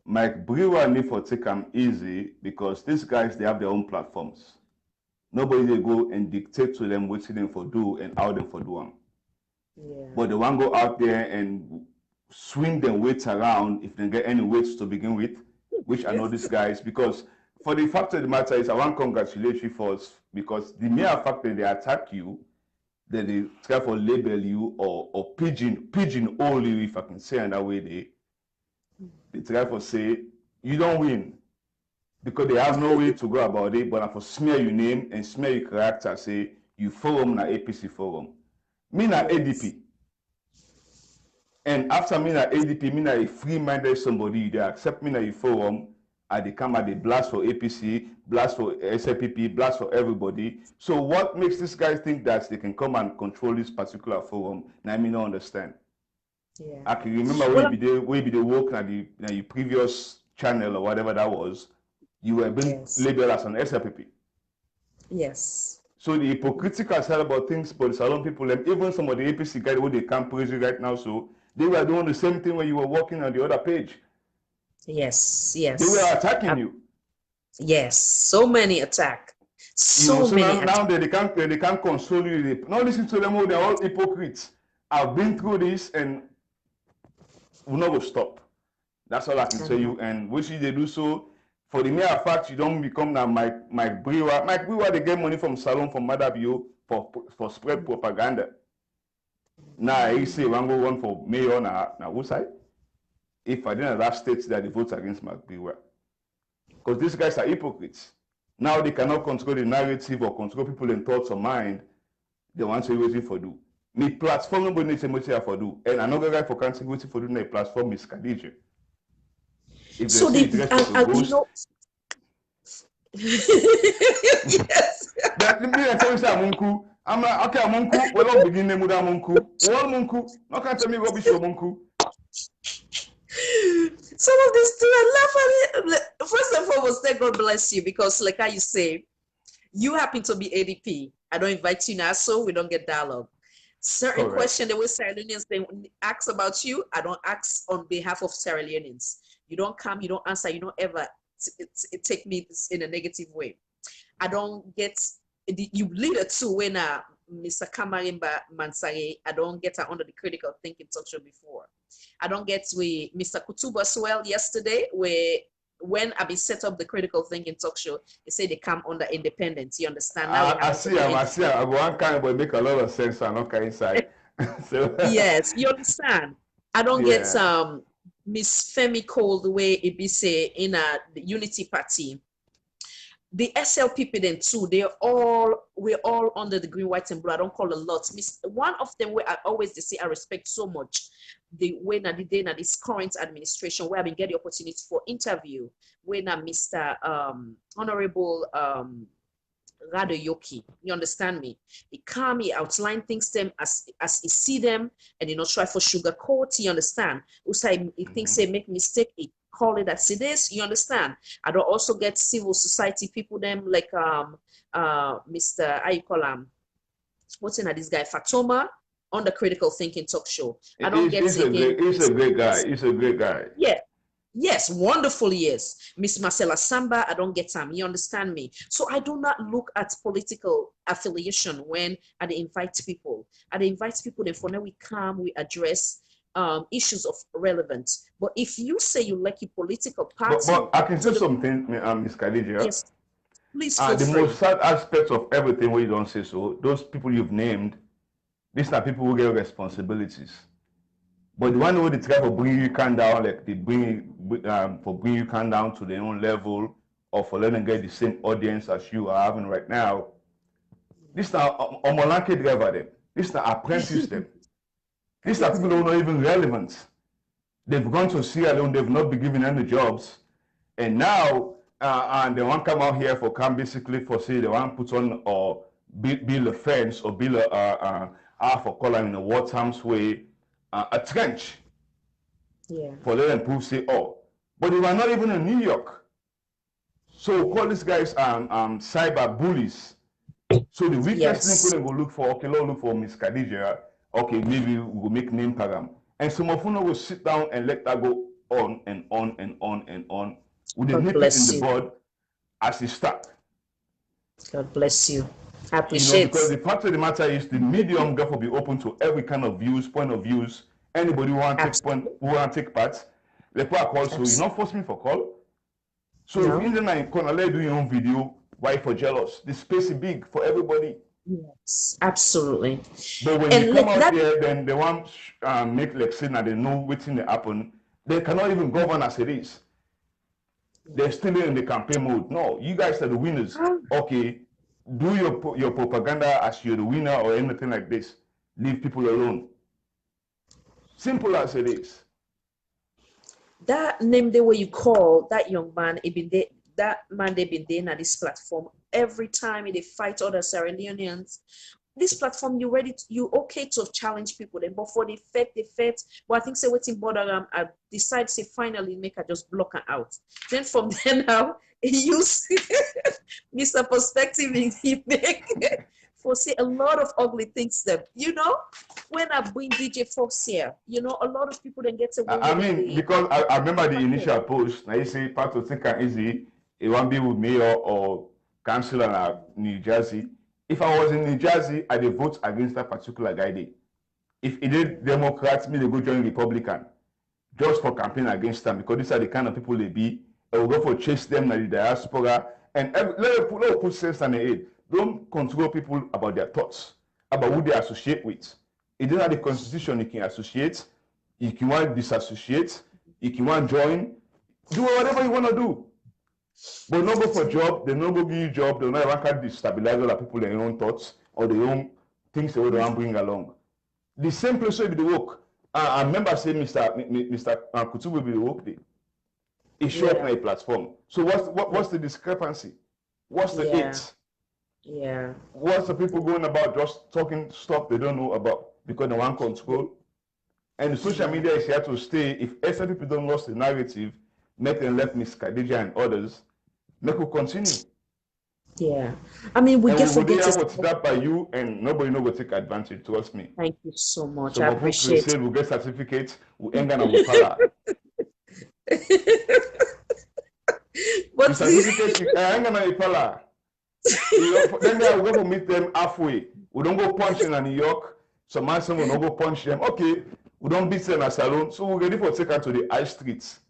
Mike Brewer need for take them easy because these guys they have their own platforms. Nobody they go and dictate to them what them for do and how them for do them. Yeah. But they want to go out there and swing their weights around if they get any weights to begin with, which I know these guys because for the fact of the matter is I want to congratulate you first because the mere fact that they attack you, that they try to label you or pigeonhole you, if I can say in that way, they try to say you don't win because they have no way to go about it, but I for smear your name and smear your character, say you forum na APC forum. Me na Yes. ADP. And after me na ADP, me na a free-minded somebody, they accept me na a forum, and they come and they blast for APC, blast for SLPP, blast for everybody. So what makes these guys think that they can come and control this particular forum? Now I mean, not understand. Yeah. I can remember Well, when you work at the previous channel or whatever that was, you were being yes. labeled as an SLPP. Yes. So the hypocritical side about things, but the Salon people, and even some of the APC guys, what they can't praise you right now, so they were doing the same thing when you were working on the other page. Yes. They were Yes. attacking you. Yes. So many attack. You know, So so many now attack. they can't console you. They, not listen to them all, they're all hypocrites. I've been through this and we're not gonna stop. That's all I can I tell know. you. And which they do so for the mere fact you don't become now Mike Brewer. Mike Brewer they get money from Salon from Madabio for spread propaganda. Now he say one go run for mayor na whose side? If I didn't have states that they vote against Mike Brewer. Because these guys are hypocrites. Now they cannot control the narrative or control people in thoughts or mind. They want to waiting for do. Me platform nobody needs to for do. And another guy for country waiting for do na platform is Khadija. If they So say the it rest for the you ghost, know. Yes. that me I tell you say amunku. I'm like, okay, amunku. Well, I'll begin name with amunku. Well, amunku. No can't tell me rubbish amunku. Some of these two, I laugh at it. First and foremost, thank God bless you because, like how you say, you happen to be ADP. I don't invite you now, so we don't get dialogue. Certain Correct. question the way Sierra Leoneans they ask about you, I don't ask on behalf of Sierra Leoneans. You don't come, you don't answer, you don't ever take me in a negative way. I don't get you lead it to when Mr. Kamarimba Mansari, I don't get her under the critical thinking talk show before. I don't get with Mr. Kutuba as well yesterday, where when I be set up the critical thinking talk show, they say they come under independence. You understand? Now we I happen to see be him. I see him. ADP. I go one kind, but make a lot of sense. I'm not inside. So Yes, you understand. I don't get yeah. Miss Femi Cole the way it be say in the Unity Party. The SLPP then too, we're all under the green, white, and blue. I don't call a lot. One of them where I always they say I respect so much the way na the day na this current administration where I've been getting the opportunity for interview when Mr. Honorable Rado Yoki. You understand me? He calm, he outline things them as he see them and you know try for sugarcoat, you understand? Also he thinks Mm-hmm. they make mistake, he call it as it is, you understand? I don't also get civil society people them like Mr. How you call him? What's in this guy? Fatoma on the critical thinking talk show. I don't get again He's a Miss great guy. He's a great guy. yeah, yes, wonderful, yes. Miss Marcella Samba, I don't get time. You understand me? So I do not look at political affiliation when I invite people. I invite people, then for now we come, we address issues of relevance. But if you say you like a political But party, I can to say the something, Miss Khadija. yes, please feel The free. most sad aspect of everything where you don't say so, those people you've named, these are people who get responsibilities. But the one who they try for bring you can down, like they bring you can down to their own level, or for letting get the same audience as you are having right now. This are Omolanke driver them. This are apprentice them. I These are get people it. who are not even relevant. They've gone to Sierra Leone, they've not been given any jobs. And now and they want come out here for come basically for say they want put on or build a fence or build for color in a Watham's way, a trench. Yeah. For them to say, oh, but they were not even in New York. So call these guys cyber bullies. So the weakest link when they go look for, okay, look for Miss Khadija, okay, maybe we will make name program. And some of them will sit down and let that go on and on and on and on with the nip it in the bud as it start. God bless you. I appreciate it. Because the fact of the matter is the medium therefore be open to every kind of views, point of views. Anybody who want to take part, they put a call, so you not force me for call. So if you didn't let do your own video, why for jealous? The space is big for everybody. Yes, absolutely. But when you come out here, then they want make like saying that they know what's in the happen. They cannot even govern as it is. They're still in the campaign mode. No, you guys are the winners. Okay, do your propaganda as you're the winner or anything like this. Leave people alone. Simple as it is. That name the way you call that young man, that man they've been there at this platform every time they fight other Sierra Leoneans. This platform, you okay to challenge people then, but for the fact, but I think say waiting border I decide say finally make I just block her out. Then from then now he use Mr. Perspective he make for say a lot of ugly things that when I bring DJ Fox here, a lot of people then get away. I mean, because I remember the initial post. Now you say part of think easy, it won't be with mayor or councillor in New Jersey. If I was in New Jersey, I'd vote against that particular guy. If it did Democrats, me they go join Republican just for campaign against them because these are the kind of people they be. I will go for chase them in the diaspora and let them put sense on the aid. Don't control people about their thoughts, about who they associate with. It is not the constitution you can associate. If you want to disassociate, if you want to join, do whatever you want to do. But not go for job, they not go give you job, they not even can destabilize other people their own thoughts or their own things they want to bring along. The same place will be the work. I remember saying Mr. Kutu will be the work day. It showed up on a platform. So what's the discrepancy? What's the it? Yeah. What's the people going about just talking stuff they don't know about because they want control? And the social media is here to stay. If extra people don't lose the narrative, make them left Miss Khadija and others, make we continue. Yeah. I mean, we get forget that by you and nobody will take advantage, trust me. Thank you so much. So I appreciate it. We'll get certificates, we'll end up with pala. But the certificate, you ain't gonna pala. Then they will go meet them halfway. We don't go punch in New York. Some man will not go punch them. Okay, we don't beat them in a salon. So we're ready for take her to the high streets.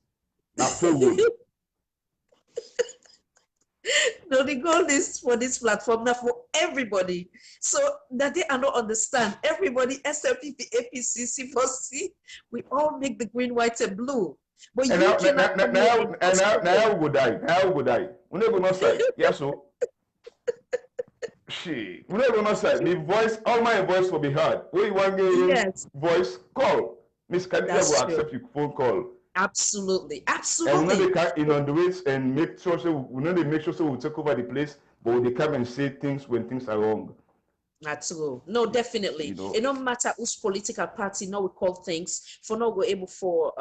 Now, Philwood. No, the goal is for this platform now for everybody. So that they are not understand. Everybody, SLPP, APC, C4C, we all make the green, white, and blue. But and now we go die. Now we go die. We never know side. Yes, so. We never know side. The voice, all my voice will be heard. Where you want to voice, call. Miss Khadija will accept your phone call. Absolutely. And when they come on the ways and make sure we'll take over the place, but they come and say things when things are wrong. Absolutely. No, definitely. It don't matter whose political party we call things for not go able for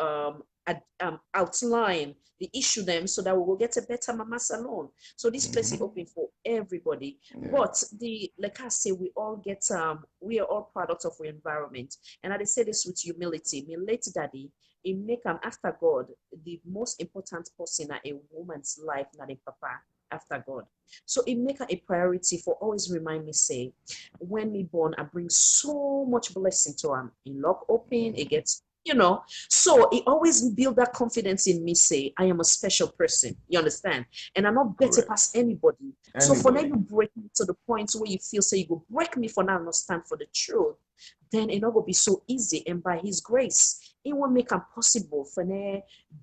outline the issue them so that we will get a better mama salon. So this place is open for everybody. Yeah. But like I say, we all get we are all products of our environment. And I say this with humility. My late daddy, it make after God the most important person in a woman's life, not a papa, after God. So it make a priority for always remind me, say, when me born, I bring so much blessing to him. In lock open, it gets, so it always build that confidence in me, say, I am a special person. You understand? And I'm not better past anybody. So for now you break me to the point where you feel, say, you go break me for now, not stand for the truth, then it not will be so easy. And by his grace, it will make it possible for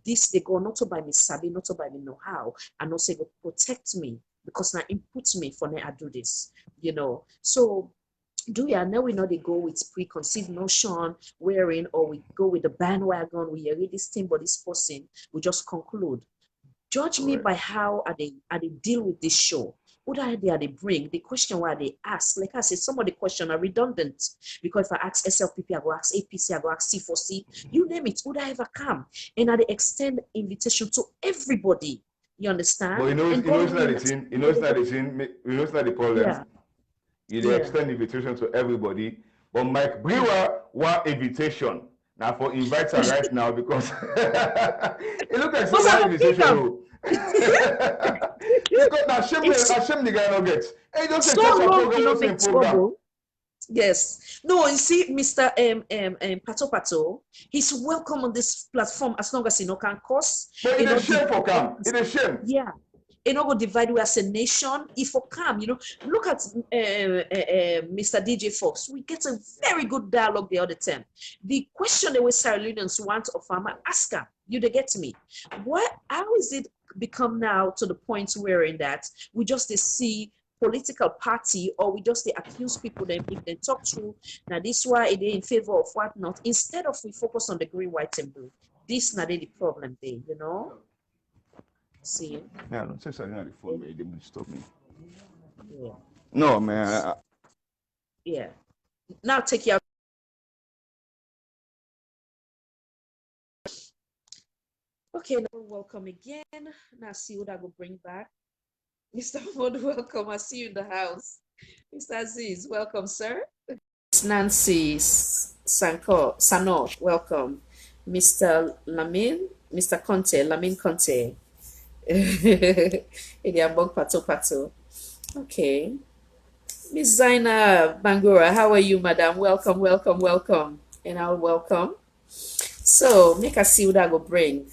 this they go not to by me sabi, not to by me know how, and also go protect me because now input me for now I do this, So now we know they go with preconceived notion wearing, or we go with the bandwagon, we hear this thing but this person, we just conclude. Judge me by how are they deal with this show. What idea they bring, the question why they ask. Like I said, some of the questions are redundant. Because if I ask SLPP, I go ask APC, I go ask C4C, you name it, would I ever come? And I extend invitation to everybody. You understand? But and that the problem. Yeah. You extend invitation to everybody. But Mike Brewer want invitation. Now for invite her right now because it looks like so long invitation. Because now shame the guy not get. Hey, don't say so long program, don't make trouble. Yes. No, you see, Mr. Pato Pato, he's welcome on this platform as long as he no can cause. But it is shame for come. It is shame. Yeah. It not go divide we as a nation. If for come, look at Mr. DJ Fox. We get a very good dialogue the other time. The question that we Sierra Leoneans want of farmer, ask her. You they get me. How is it become now to the point where in that we just see political party or we just accuse people them if they talk through now this why they in favor of what not instead of we focus on the green, white, and blue. This not the problem there, See? Yeah, don't say something on the phone, man. They will stop me. Yeah. No, man. Yeah. Now take your. Okay, now welcome again. Now see what I will bring back. Mr. Ford, welcome. I see you in the house. Mr. Aziz, welcome, sir. Nancy Sanot, welcome. Mr. Lamin Conte. Pato. Okay. Miss Zaina Bangura, how are you, madam? Welcome. And I'll welcome. So, make us see what I go bring.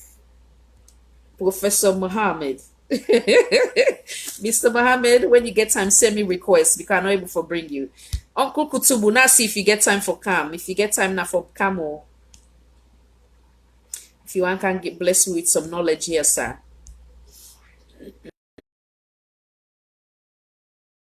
Professor Mohammed. Mr. Mohammed, when you get time, send me requests because I'm not able to bring you. Uncle Kutubu, now see if you get time for Cam. If you get time now for Camo. If you want, can get blessed with some knowledge here, sir.